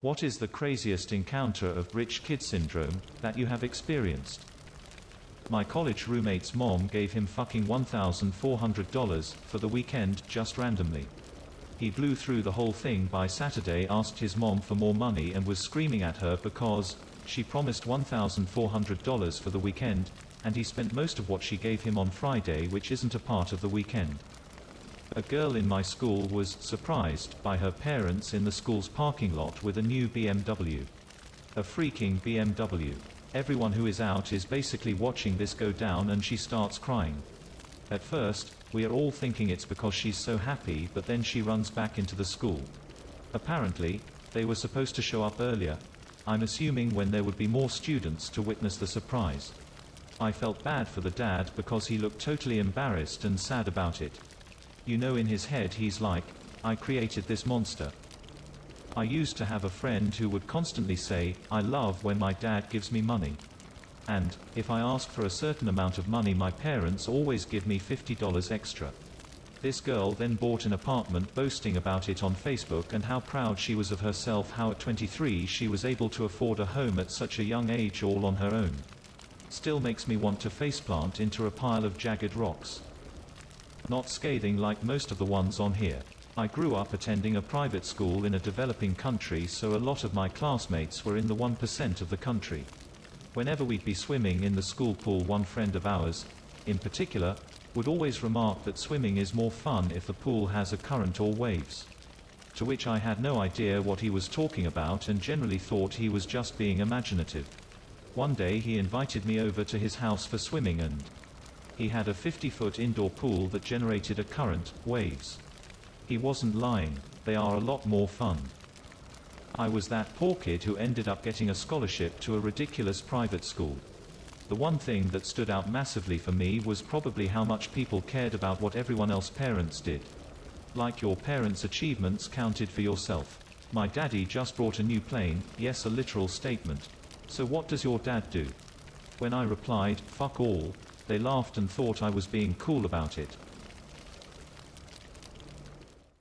What is the craziest encounter of rich kid syndrome that you have experienced? My college roommate's mom gave him fucking $1,400 for the weekend just randomly. He blew through the whole thing by Saturday, asked his mom for more money and was screaming at her because she promised $1,400 for the weekend, and he spent most of what she gave him on Friday, which isn't a part of the weekend. A girl in my school was surprised by her parents in the school's parking lot with a new BMW. A freaking BMW. Everyone who is out is basically watching this go down, and she starts crying. At first, we are all thinking it's because she's so happy, but then she runs back into the school. Apparently, they were supposed to show up earlier, I'm assuming when there would be more students to witness the surprise. I felt bad for the dad because he looked totally embarrassed and sad about it. You know, in his head he's like, I created this monster. I used to have a friend who would constantly say, I love when my dad gives me money. And, if I ask for a certain amount of money, my parents always give me $50 extra. This girl then bought an apartment, boasting about it on Facebook and how proud she was of herself, how at 23 she was able to afford a home at such a young age all on her own. Still makes me want to faceplant into a pile of jagged rocks. Not scathing like most of the ones on here. I grew up attending a private school in a developing country, so a lot of my classmates were in the 1% of the country. Whenever we'd be swimming in the school pool, one friend of ours, in particular, would always remark that swimming is more fun if the pool has a current or waves. To which I had no idea what he was talking about and generally thought he was just being imaginative. One day he invited me over to his house for swimming, and he had a 50-foot indoor pool that generated a current, waves. He wasn't lying, they are a lot more fun. I was that poor kid who ended up getting a scholarship to a ridiculous private school. The one thing that stood out massively for me was probably how much people cared about what everyone else's parents did. Like your parents' achievements counted for yourself. My daddy just bought a new plane, yes, a literal statement. So what does your dad do? When I replied, fuck all, they laughed and thought I was being cool about it.